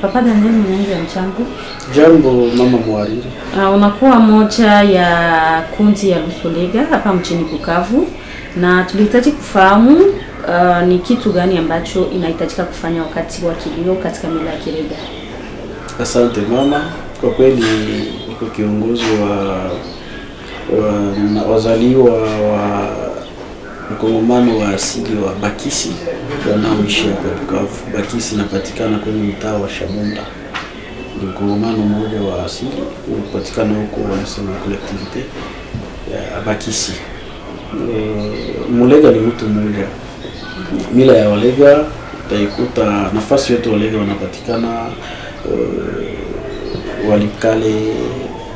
Papa Daniel Mnyangi ya mchango. Jambo mama mwariri. Unakuwa moja ya kundi ya Lusolega hapa mjini Bukavu na tulihitaji kufahamu ni kitu gani ambacho inahitajika kufanya wakati wa kilio katika mila ya Kirega. Asante mama, kwa kweli niko kiongozi wa wazaliwa wa mkongomano wa asili wa Bakisi wanaoishi hapa Bukavu. Bakisi inapatikana kwenye mtaa wa Shabunda. Ni mkongomano mmoja wa asili unapatikana huko, wanasema collectivité ya Bakisi. Mulega ni mtu mmoja. Mila ya Walega utaikuta nafasi yote Walega wanapatikana, Walikale,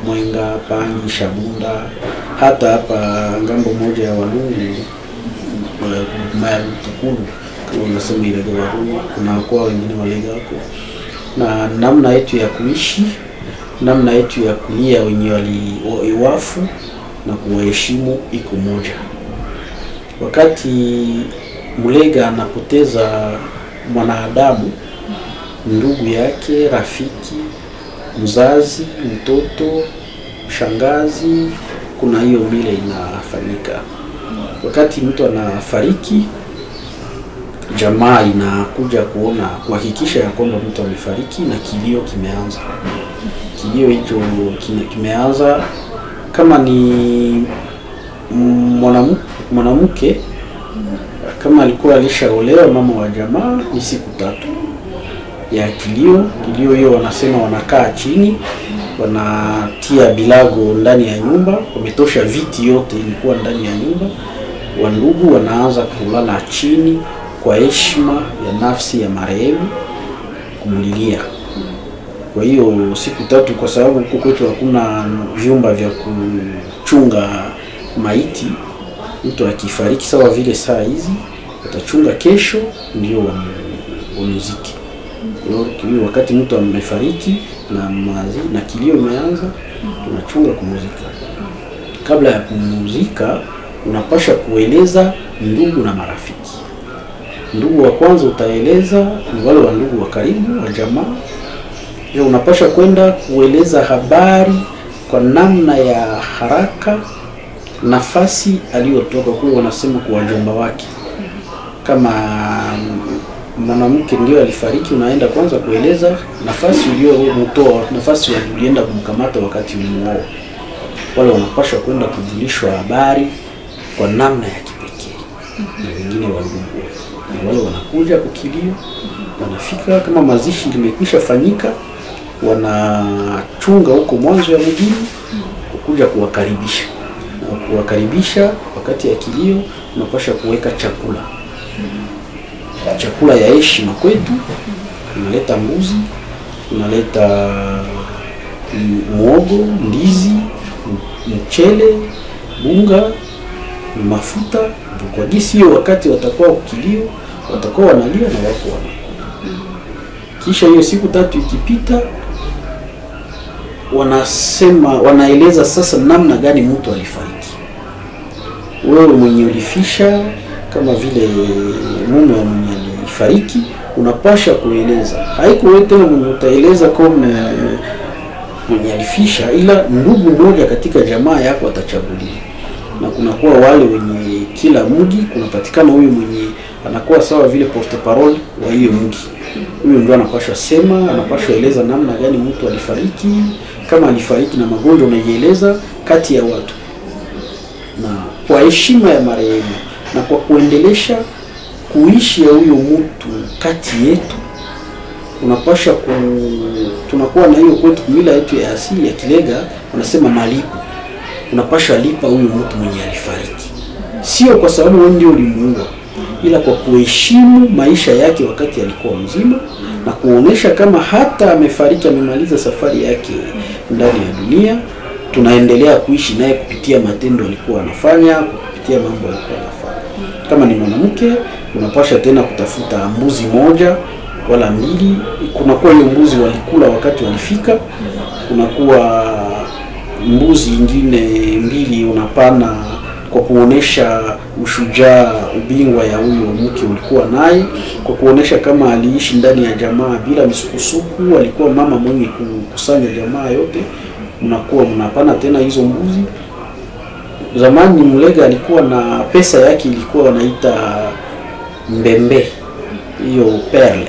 Mwenga, Pangi, Shabunda, hata hapa ngambo moja ya Walungu, Mayalutukulu kama unasema ile ya Walungu, kuna kwa wengine Walega wako. Na namna yetu ya kuishi, namna yetu ya kulia wenye waliwafu na kuwaheshimu iko moja. Wakati Mulega anapoteza mwanadamu, ndugu yake, rafiki, mzazi, mtoto, shangazi, kuna hiyo mila inafanyika. Wakati mtu anafariki, jamaa inakuja kuona, kuhakikisha ya kwamba mtu amefariki na kilio kimeanza. Kilio hicho kimeanza kama ni mwanamke kama alikuwa alishaolewa, mama wa jamaa, ni siku 3 ya kilio. Kilio hiyo wanasema wanakaa chini, wanatia bilago ndani ya nyumba, wametosha viti yote ilikuwa ndani ya nyumba. Wandugu wanaanza kulala chini kwa heshima ya nafsi ya marehemu kumlilia. Kwa hiyo siku 3, kwa sababu huko kwetu hakuna vyumba vya kuchunga maiti, mtu akifariki sawa vile saa hizi watachunga, kesho ndio wamuziki. Kwa wakati mtu amefariki na kilio imeanza, tunachunga kumuzika. Kabla ya kumuzika unapasha kueleza ndugu na marafiki. Ndugu wa kwanza utaeleza ni wale wa ndugu wa karibu wa jamaa. Ndio unapasha kwenda kueleza habari kwa namna ya haraka, nafasi aliyotoka kule, wanasema kwa wajomba wake. Kama mwanamke ndio alifariki, unaenda kwanza kueleza nafasi uliyomtoa, nafasi ulienda kumkamata wakati ulimuoa. Wale wanapaswa kwenda kujulishwa habari kwa namna ya kipekee. Na wengine wa ndugu wale wanakuja kukilio, wanafika kama mazishi limekwisha fanyika, wanachunga huko mwanzo ya mjini kuja kuwakaribisha. Na kuwakaribisha wakati ya kilio unapaswa kuweka chakula. Chakula ya heshima kwetu, unaleta mbuzi, unaleta muogo, ndizi, mchele, bunga, mafuta. Kwa gisi hiyo wakati watakuwa ukilio, watakuwa wanalia na wako wanakula. Kisha hiyo siku 3 ikipita, wanaeleza sasa namna gani mtu alifariki. Wewe mwenye ulifisha, kama vile mume wa mwenye alifariki, unapasha kueleza. Haiko wewe tena mwenye utaeleza kama mwenye alifisha, ila ndugu mmoja katika jamaa yako atachaguliwa. Na kunakuwa wale wenye kila mji kunapatikana huyu mwenye anakuwa sawa vile porte parole wa hiyo mji. Huyu ndio anapaswa sema, anapaswa eleza namna gani mtu alifariki, kama alifariki na magonjwa unaieleza kati ya watu. Na kwa heshima ya marehemu na kwa kuendelesha kuishi ya huyo mtu kati yetu, unapaswa tunakuwa na hiyo kwetu mila yetu ya asili ya Kilega, wanasema malipo. Unapaswa lipa huyo mtu mwenye alifariki. Sio kwa sababu wewe ndio ulimuua, ila kwa kuheshimu maisha yake wakati alikuwa mzima na kuonesha kama hata amefariki, amemaliza safari yake ndani ya dunia, tunaendelea kuishi naye kupitia matendo alikuwa anafanya, kupitia mambo alikuwa anafanya. Kama ni mwanamke, unapaswa tena kutafuta mbuzi moja wala 2. Kunakuwa hiyo mbuzi walikula wakati walifika, kunakuwa mbuzi ingine 2 unapana kwa kuonesha ushujaa, ubingwa ya huyo mke ulikuwa naye, kwa kuonesha kama aliishi ndani ya jamaa bila misukusuku, alikuwa mama mwenye kukusanya jamaa yote. Mnakuwa mnapana tena hizo mbuzi. Zamani Mulega alikuwa na pesa yake, ilikuwa wanaita mbembe, hiyo perle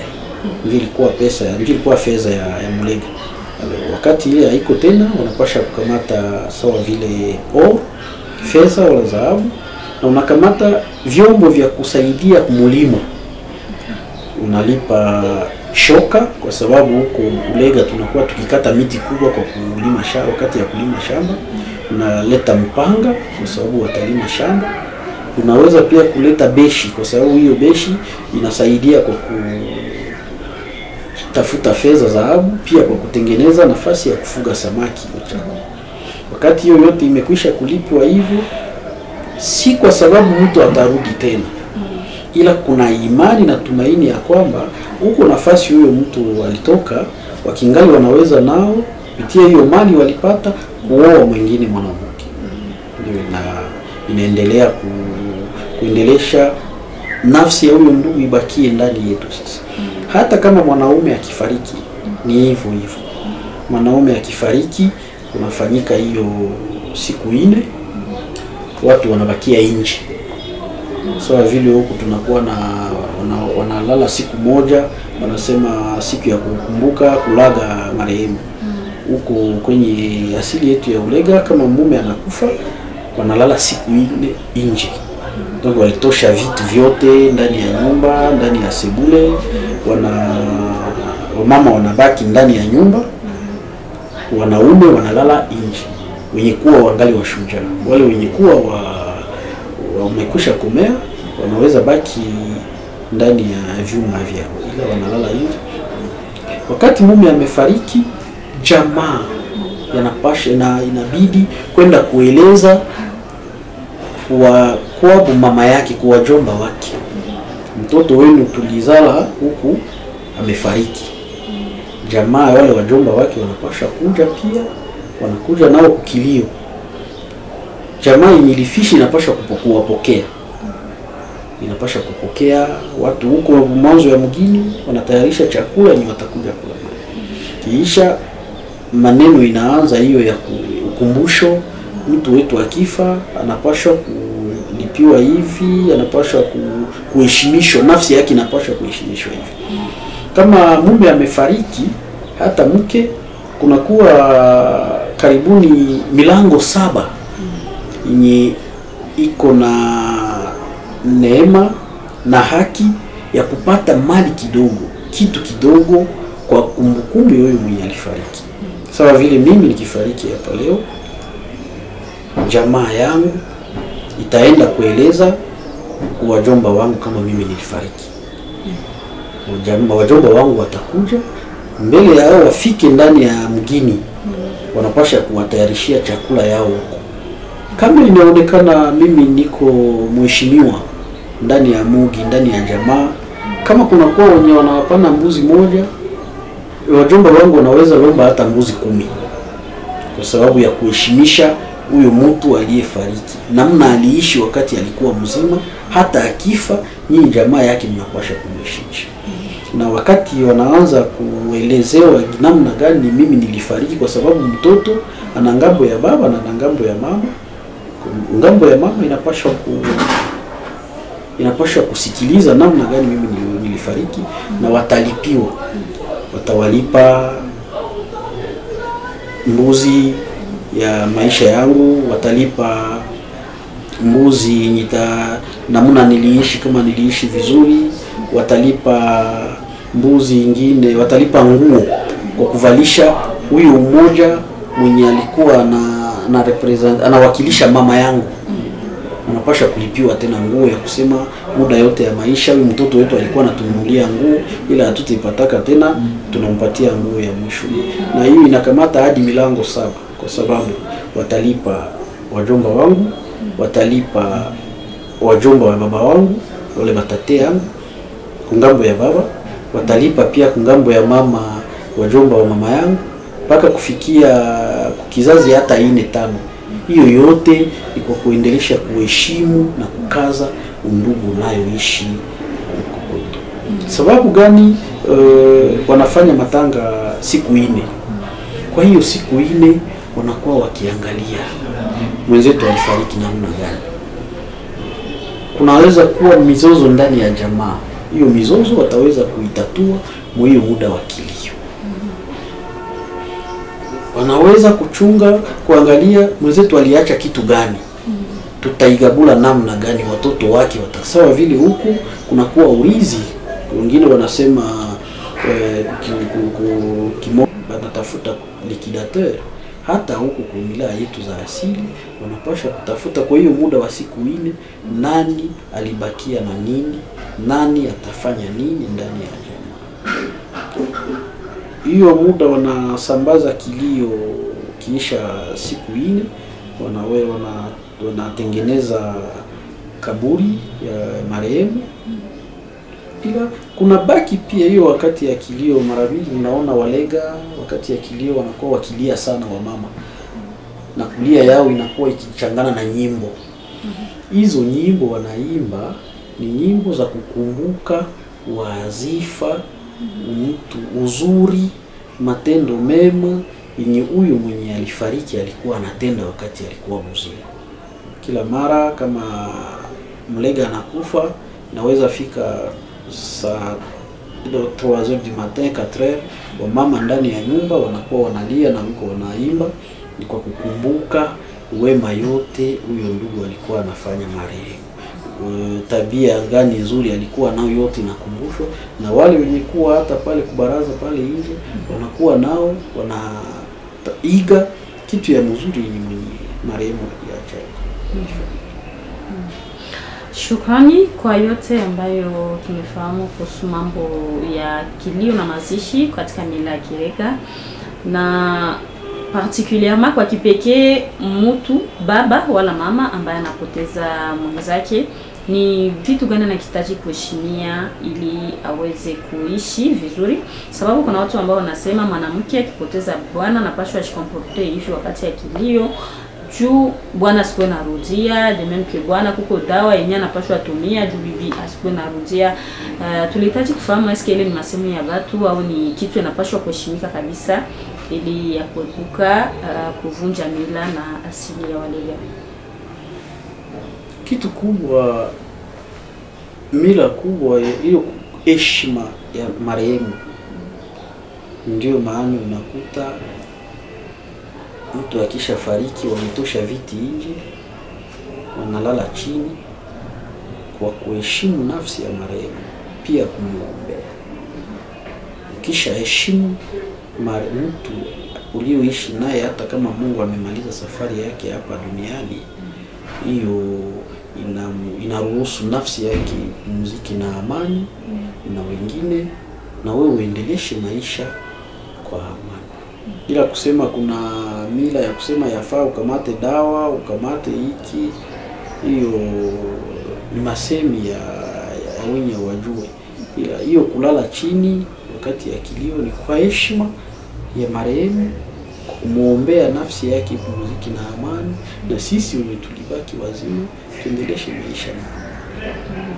ndio ilikuwa pesa, ndio ilikuwa fedha ya Mulega. Wakati ile haiko tena, wanapasha kukamata sawa vile fedha wala dhahabu, na unakamata vyombo vya kusaidia kumulima. Unalipa shoka, kwa sababu huko Mulega tunakuwa tukikata miti kubwa kwa kulima shamba. Wakati ya kulima shamba unaleta mpanga kwa sababu watalima shamba. Unaweza pia kuleta beshi, kwa sababu hiyo beshi inasaidia kwa kutafuta fedha dhahabu, pia kwa kutengeneza nafasi ya kufuga samaki. Wakati hiyo yote imekwisha kulipwa hivyo, si kwa sababu mtu atarudi tena, ila kuna imani na tumaini ya kwamba huko nafasi huyo mtu alitoka, wakingali wanaweza nao kupitia hiyo mali walipata kuoa mwingine mwanamke. Ndio inaendelea kuendelesha nafsi ya huyo ndugu ibakie ndani yetu. Sasa hata kama mwanaume akifariki ni hivyo hivyo. Mwanaume akifariki kunafanyika hiyo siku 4, watu wanabakia nje. Sawa vile huku tunakuwa na wanalala siku moja, wanasema siku ya kukumbuka kulaga marehemu. Huko kwenye asili yetu ya Ulega, kama mume anakufa wanalala siku 4 nje. Ndio walitosha vitu vyote ndani ya nyumba, ndani ya sebule, wamama wanabaki ndani ya nyumba, wanaume wanalala nje. Wenye kuwa wangali washujaa, wale wenye kuwa wamekusha komea wanaweza baki ndani ya vyumba vyao, ila wanalala nje. Wakati mume amefariki, jamaa yanapasha inabidi kwenda kueleza kwa mama yake, kwa wajomba wake, mtoto wenu tulizala huku amefariki. Jamaa wale wajomba wake wanapasha kuja pia, wanakuja nao kukilio. Jamaa inilifishi inapasha kuwapokea, inapasha kupokea watu huko mwanzo ya mgini, wanatayarisha chakula yenye watakuja kula. Kiisha maneno inaanza hiyo ya ukumbusho, mtu wetu akifa anapaswa kulipiwa hivi, anapaswa kuheshimishwa, nafsi yake inapaswa kuheshimishwa hivi. Kama mume amefariki, hata mke kunakuwa karibuni milango 7 yenye iko na neema na haki ya kupata mali kidogo, kitu kidogo kwa kumbukumbu huyo mwenye alifariki. Sawa vile mimi nikifariki hapa leo, jamaa yangu itaenda kueleza kwa wajomba wangu kama mimi nilifariki. Wajomba wangu watakuja mbele yao, wafike ndani ya mgini, wanapasha kuwatayarishia chakula yao huko. Kama inaonekana mimi niko mheshimiwa ndani ya mugi, ndani ya jamaa, kama kuna kwa wenye wanawapana mbuzi moja, wajomba wangu wanaweza lomba hata mbuzi 10, kwa sababu ya kuheshimisha huyo mtu aliyefariki, namna aliishi wakati alikuwa mzima. Hata akifa, nyinyi jamaa yake mnapasha kumheshimisha. Na wakati wanaanza kuelezewa namna gani mimi nilifariki, kwa sababu mtoto ana ngambo ya baba na ana ngambo ya mama. Ngambo ya mama inapaswa kusikiliza namna gani mimi nilifariki, na watalipiwa, watawalipa mbuzi ya maisha yangu, watalipa mbuzi namna niliishi, kama niliishi vizuri, watalipa mbuzi ingine, watalipa nguo kwa kuvalisha huyu mmoja mwenye alikuwa anawakilisha mama yangu. Anapasha kulipiwa tena nguo ya kusema muda yote ya maisha huyu mtoto wetu alikuwa anatununulia nguo, ila hatutaipataka tena, tunampatia nguo ya mwisho. Na hiyo inakamata hadi milango 7, kwa sababu watalipa wajomba wangu, watalipa wajomba wa baba wangu, wale batate yangu kungambo ya baba, watalipa pia kungambo ya mama, wajomba wa mama yangu, mpaka kufikia kizazi hata 4-5. Hiyo yote ni kwa kuendelesha kuheshimu na kukaza undugu unayoishi huko kwetu. Sababu gani wanafanya matanga siku 4? Kwa hiyo siku 4 wanakuwa wakiangalia mwenzetu alifariki namna gani. Kunaweza kuwa mizozo ndani ya jamaa, hiyo mizozo wataweza kuitatua mwa hiyo muda wa kilio. Wanaweza kuchunga kuangalia mwenzetu aliacha kitu gani, tutaigabula namna gani, watoto wake watasawa vile. Huku kunakuwa urizi, wengine wanasema wanatafuta liquidateur. Hata huku kwa wilaya yetu za asili wanapaswa kutafuta kwa hiyo muda wa siku 4 nani alibakia na nini, nani atafanya nini ndani ya jamaa. Hiyo muda wanasambaza kilio, kisha siku 4 wanatengeneza kaburi ya marehemu. Ila kuna baki pia hiyo wakati ya kilio, mara nyingi unaona Walega wakati ya kilio wanakuwa wakilia sana wa mama, na kulia yao inakuwa ikichangana na nyimbo. Hizo nyimbo wanaimba ni nyimbo za kukumbuka wazifa, mtu uzuri, matendo mema yenye huyo mwenye alifariki alikuwa anatenda wakati alikuwa mzima. Kila mara kama Mlega anakufa, naweza fika saa 3h du matin 4h, wa mama ndani ya nyumba wanakuwa wanalia na huko wanaimba, ni kwa kukumbuka wema yote huyo ndugu alikuwa anafanya marehemu. Tabia gani nzuri alikuwa nayo yote nakumbushwa, na wale wenye kuwa hata pale kubaraza pale nje wanakuwa nao wanaiga kitu ya mzuri yenye marehemu aliacha. Shukrani kwa yote ambayo tumefahamu kuhusu mambo ya kilio na mazishi katika mila ya Kirega, na particulièrement kwa kipekee mtu baba wala mama ambaye anapoteza mwenzake, ni vitu gani anahitaji kuheshimia ili aweze kuishi vizuri. Sababu kuna watu ambao wanasema mwanamke akipoteza bwana anapaswa ajikomporte hivi wakati ya kilio, juu bwana asikuwe narudia, de même que bwana kuko dawa yenye anapaswa atumia juu bibi asikuwe narudia. Tulihitaji kufahamu eske ile ni masemo ya watu au ni kitu inapaswa kuheshimika kabisa ili ya kuepuka kuvunja mila na asili ya Walega. Kitu kubwa, mila kubwa hiyo heshima ya marehemu. Ndio maana unakuta mtu akisha fariki wametosha viti nje, wanalala chini kwa kuheshimu nafsi ya marehemu, pia kumwombea. Kisha heshimu mtu ulioishi naye, hata kama Mungu amemaliza safari yake hapa duniani, hiyo inaruhusu nafsi yake pumzike na amani na wengine, na wewe uendeleshe maisha kwa amani. Bila kusema kuna mila ya kusema yafaa ukamate dawa, ukamate hiki, hiyo ni masemi ya wenye wajue. Ila hiyo kulala chini wakati ya kilio ni kwa heshima ya marehemu, kumuombea nafsi yake pumziki na amani, na sisi wenye tulibaki wazima tuendeleshe maisha na amani.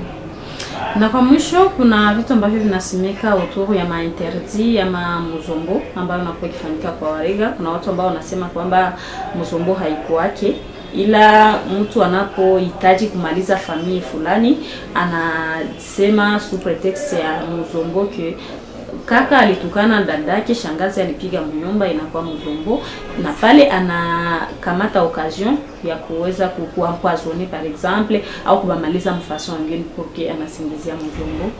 Na kwa mwisho kuna vitu ambavyo vinasemeka autour ya mainterdit ama muzombo ambayo unakuwa ikifanyika kwa Walega. Kuna watu ambao wanasema kwamba muzombo haikuwake, ila mtu anapohitaji kumaliza familia fulani anasema sous prétexte ya muzombo ke kaka alitukana dadake, shangazi alipiga mnyumba, inakuwa muzombo, na pale anakamata occasion ya kuweza kuempoisonner par exemple au kubamaliza mfason ngine porque anasingizia muzombo.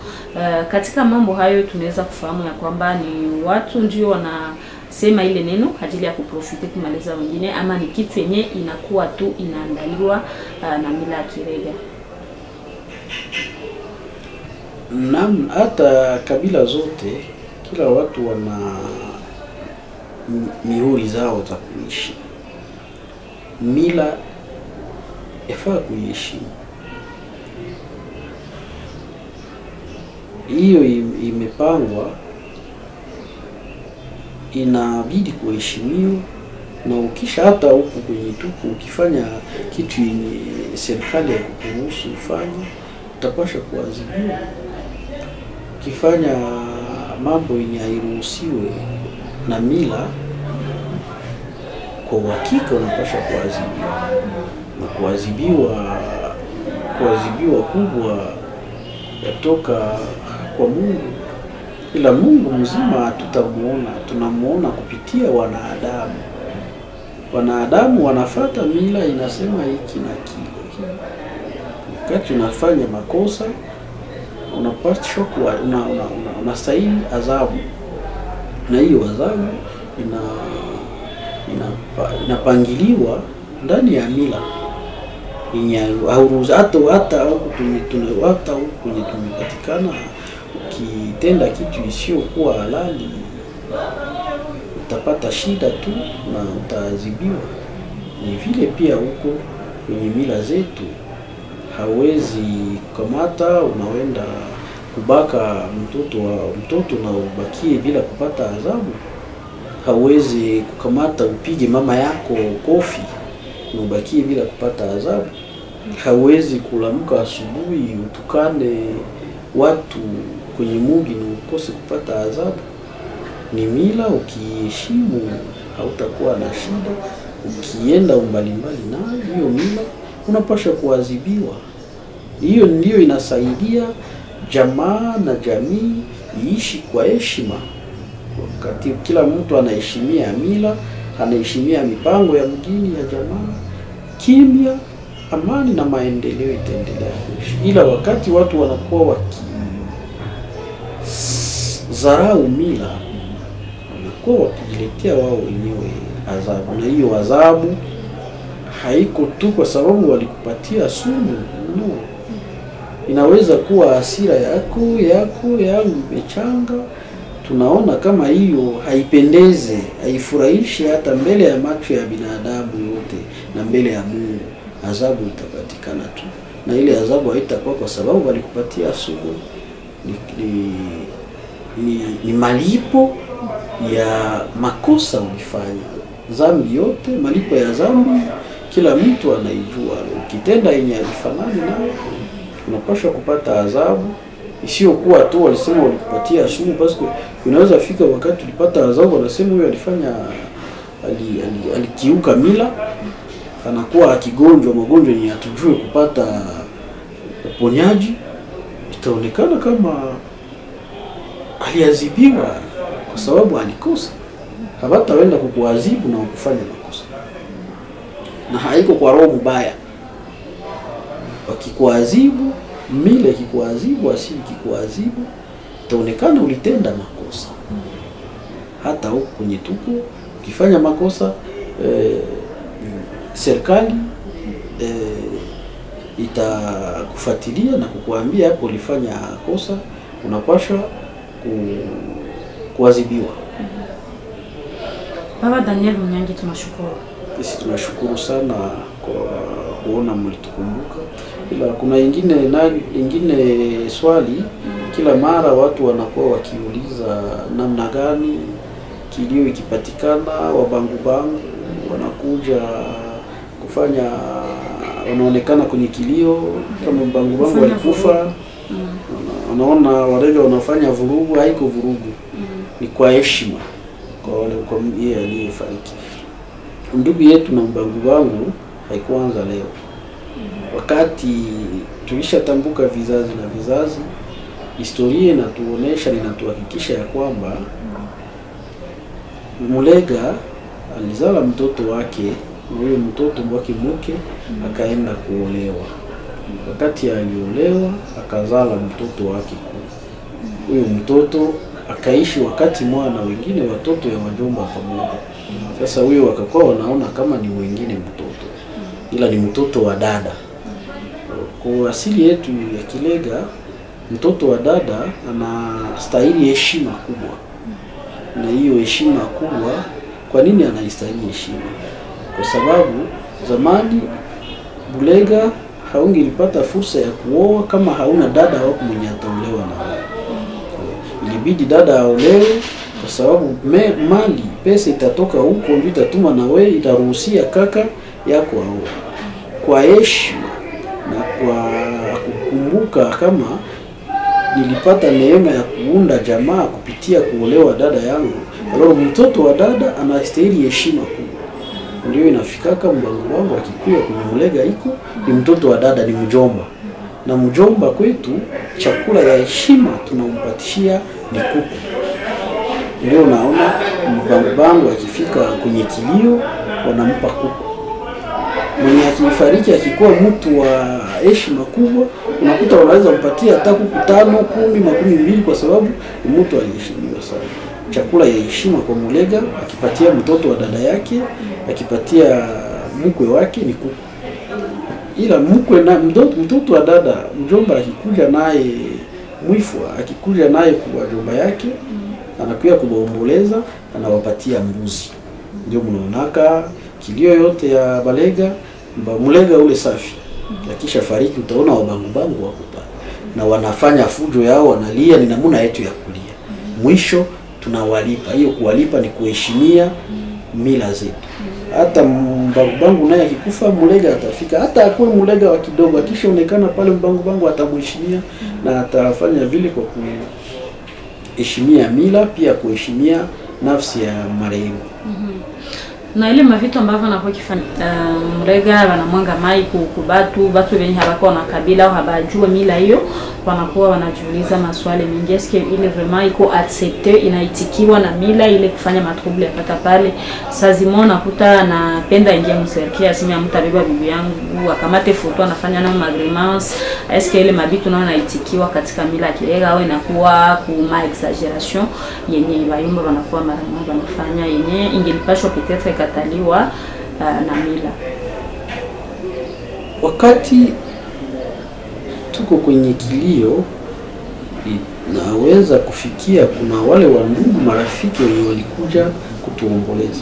Katika mambo hayo tunaweza kufahamu ya kwamba ni watu ndio wanasema ile neno ajili ya kuprofite kumaliza wengine, ama ni kitu yenye inakuwa tu inaandaliwa na mila ya Kirega. Naam, hata kabila zote, kila watu wana mihuri zao za kuishi. Mila yafaa kuiheshimu. Hiyo imepangwa, inabidi kuheshimiwa Na ukisha hata huku kwenye tuku ukifanya kitu yenye serikali ya kukuruhusu ufanye, utapasha kuadhibiwa. Ukifanya mambo yenye hairuhusiwe na mila, kwa uhakika unapasha kuadhibiwa. Na kuadhibiwa kubwa yatoka kwa Mungu. Ila Mungu mzima tutamuona, tunamuona kupitia wanadamu. Wanadamu wanafuata mila inasema hiki na kile. Wakati unafanya makosa, unapaswa unastahili adhabu. Na hiyo adhabu inapangiliwa ndani ya mila. Hata huku kwenye tumepatikana, ukitenda kitu isiyokuwa halali utapata shida tu na utaadhibiwa. Ni vile pia huko kwenye mila zetu, hawezi kukamata unawenda kubaka mtoto na ubakie bila kupata adhabu. Hawezi kukamata upige mama yako kofi na ubakie bila kupata adhabu. Hawezi kulamka asubuhi utukane watu kwenye mugi na ukose kupata adhabu. Ni mila, ukiheshimu hautakuwa na shida. Ukienda umbali na hiyo mila, unapaswa kuadhibiwa. Hiyo ndio inasaidia jamaa na jamii iishi kwa heshima. Wakati kila mtu anaheshimia mila, anaheshimia mipango ya mgini ya jamaa, kimya, amani na maendeleo itaendelea kuishi. Ila wakati watu wanakuwa wakizarau mila, wanakuwa wakijiletea wao wenyewe adhabu. Na hiyo adhabu haiko tu kwa sababu walikupatia sumu, no. Inaweza kuwa hasira yangu imechanga. Tunaona kama hiyo haipendeze, haifurahishi hata mbele ya macho ya binadamu yote na mbele ya Mungu. Adhabu itapatikana tu. Na ile adhabu haitakuwa kwa sababu walikupatia sumu. Ni malipo ya makosa ulifanya. Dhambi yote, malipo ya dhambi kila mtu anaijua. Ukitenda yenye haifanani nayo, unapaswa kupata adhabu. Isiyokuwa tu walisema walikupatia sumu, basi unaweza fika wakati ulipata adhabu wanasema huyo alikiuka mila, anakuwa akigonjwa magonjwa yenye hatujui kupata uponyaji. Itaonekana kama aliadhibiwa kwa sababu alikosa. Hawataenda kukuadhibu na ukufanya makosa. Na haiko kwa roho mbaya. Wakikuadhibu, mila ikikuadhibu, asili ikikuadhibu, itaonekana ulitenda makosa. Hata huko kwenye tuko ukifanya makosa, serikali itakufuatilia na kukuambia hapo ulifanya kosa, unapaswa kuadhibiwa. Baba Daniel Munyangi, tunashukuru. Sisi tunashukuru sana kwa kuona mlitukumbuka. Ila kuna ingine swali, kila mara watu wanakuwa wakiuliza namna gani kilio ikipatikana, wabangu wanakuja kufanya, wanaonekana kwenye kilio kama bangu walikufa. Wanaona warega wanafanya vurugu, haiko vurugu. Ni kwa heshima kwa wale kwa yeye aliyefariki. Ndugu yetu na bangu haikuanza leo. Wakati tulishatambuka vizazi na vizazi, historia inatuonesha na inatuhakikisha ya kwamba Mulega alizala mtoto wake, na huyo mtoto wake mke akaenda kuolewa. Wakati aliolewa akazala mtoto wake huyo mtoto akaishi wakati mwana wengine watoto ya wajomba pamoja. Sasa huyo wakakuwa wanaona kama ni mwingine mtoto, ila ni mtoto wa dada. Kwa asili yetu ya Kilega, mtoto wa dada anastahili heshima kubwa. Na hiyo heshima kubwa, kwa nini anastahili heshima? Kwa sababu zamani Bulega haungelipata fursa ya kuoa kama hauna dada wako mwenye ataolewa na wewe. Ilibidi dada aolewe kwa sababu mali pesa itatoka huko, ndio itatuma na wewe itaruhusia kaka yako au kwa heshima na kwa kukumbuka kama nilipata neema ya kuunda jamaa kupitia kuolewa dada yangu. Aloro mtoto wa dada anastahili heshima kubwa. Ndio inafikaka mbangu wangu akikuya kwenye Mulega iko ni mtoto wa dada, ni mjomba. Na mjomba kwetu chakula ya heshima tunampatishia ni kuku. Ndio unaona mbangu akifika kwenye kilio wanampa kuku. Mwenye akifariki akikuwa mtu wa heshima kubwa, unakuta wanaweza mpatia hata kuku 5, 10, 12 kwa sababu mtu aliheshimiwa sana. Chakula ya heshima kwa Mulega akipatia mtoto wa dada yake, akipatia mkwe wake ni kuku. Ila mkwe na mtoto wa dada, mjomba akikuja naye mwifwa, akikuja naye kwa jomba yake, anakuja kubaomboleza, anawapatia mbuzi. Ndio mnaonaka kilio yote ya Balega, Mulega ule safi. Akisha fariki utaona wabangu wako pale. Na wanafanya fujo yao, wanalia, ni namna yetu ya kulia. Mwisho tunawalipa. Hiyo kuwalipa ni kuheshimia mila zetu. Hata mbangu naye akikufa Mulega atafika, hata akuwe Mulega wa kidogo, akishaonekana pale mbangu atamheshimia na atafanya vile kwa kuheshimia mila, pia kuheshimia nafsi ya marehemu. Na ile mavitu ambavyo anakuwa kifanya Mulega wanamwanga mai kubatu wenye habako na kabila au habajua mila hiyo, wanakuwa wanajiuliza maswali mengi. Eske ile vraiment iko accepte, inaitikiwa na mila ile kufanya matrouble yapata pale? Sazimo nakuta anapenda ingia mserkia aseme mtabeba bibi yangu akamate foto anafanya na agreements. Eske ile mabitu naona inaitikiwa katika mila Kilega au inakuwa kuma exaggeration yenye bayumba wanakuwa mara moja wanafanya yenye ingelipashwa peut-être kataliwa na mila? Wakati tuko kwenye kilio, naweza kufikia kuna wale wa ndugu marafiki wenye walikuja kutuomboleza.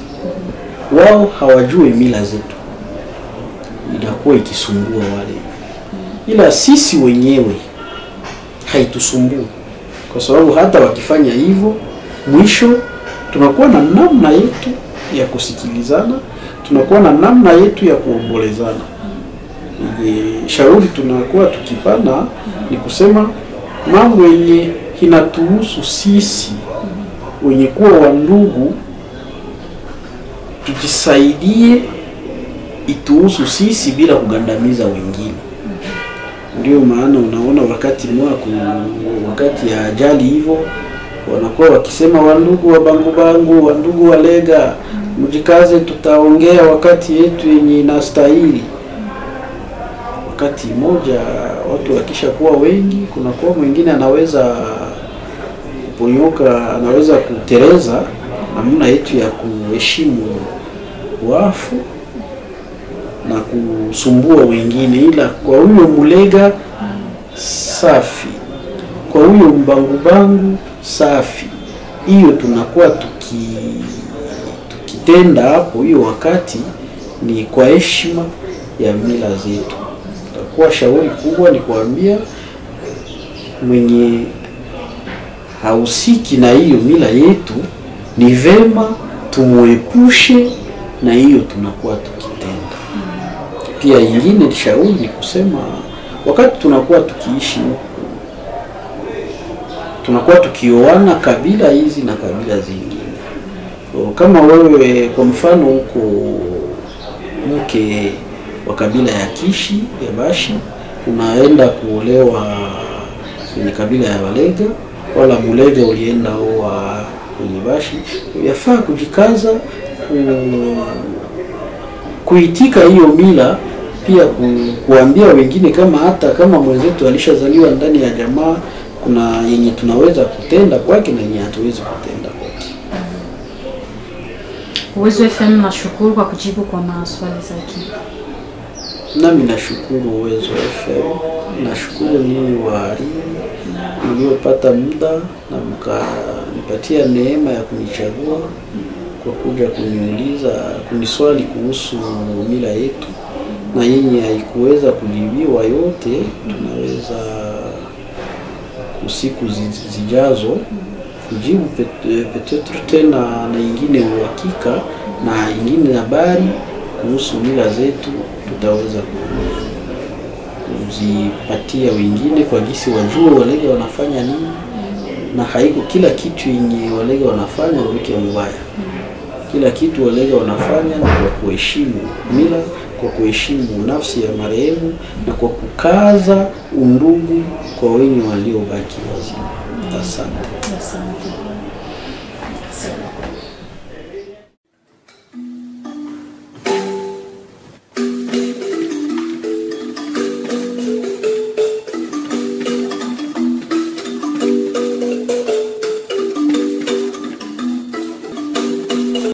Wao hawajui mila zetu, inakuwa ikisumbua wale. Ila sisi wenyewe haitusumbui, kwa sababu hata wakifanya hivyo mwisho tunakuwa na namna yetu ya kusikilizana, tunakuwa na namna yetu ya kuombolezana. Shauri tunakuwa tukipana ni kusema mambo yenye inatuhusu sisi wenye kuwa wa ndugu, tujisaidie ituhusu sisi bila kugandamiza wengine. Ndio maana unaona wakati wakati ya ajali hivyo wanakuwa wakisema wandugu wa bangu, wandugu wa Lega, mjikaze, tutaongea wakati yetu yenye inastahili. Wakati moja watu wakisha kuwa wengi, kuna kwa mwingine anaweza kuponyoka, anaweza kutereza namna yetu ya kuheshimu wafu na kusumbua wengine. Ila kwa huyo Mulega safi, kwa huyo mbangu safi, hiyo tunakuwa tukitenda hapo, hiyo wakati ni kwa heshima ya mila zetu. Kwa shauri kubwa ni kuambia mwenye hausiki na hiyo mila yetu, ni vema tumuepushe na hiyo tunakuwa tukitenda. Pia ingine shauri ni kusema wakati tunakuwa tukiishi huku, tunakuwa tukioana kabila hizi na kabila zingine. Kama wewe kwa mfano huko mke wa kabila ya Kishi, ya Bashi, unaenda kuolewa kwenye kabila ya Balega, wala Mulega ulienda oa kwenye Bashi, yafaa kujikaza kuitika hiyo mila, pia kuambia wengine kama hata kama mwenzetu alishazaliwa ndani ya jamaa, kuna yenye tunaweza kutenda kwake na yenye hatuwezi kutenda kwake. Uwezo FM, nashukuru kwa kujibu kwa maswali zake. Nami nashukuru Uwezo FM, nashukuru ninyi wahariri mliopata muda na mkanipatia neema ya kunichagua kwa kuja kuniuliza, kuniswali kuhusu mila yetu, na yenye haikuweza kujibiwa yote tunaweza siku zijazo kujibu petetre tena na ingine uhakika na ingine habari kuhusu mila zetu, tutaweza kuzipatia wengine kwa gisi wajue Walega wanafanya nini, na haiko kila kitu yenye Walega wanafanya ni mbaya. Kila kitu Walega wanafanya ni kwa kuheshimu mila, kwa kuheshimu nafsi ya marehemu na kwa kukaza undugu kwa wenye waliobaki wazima. Asante.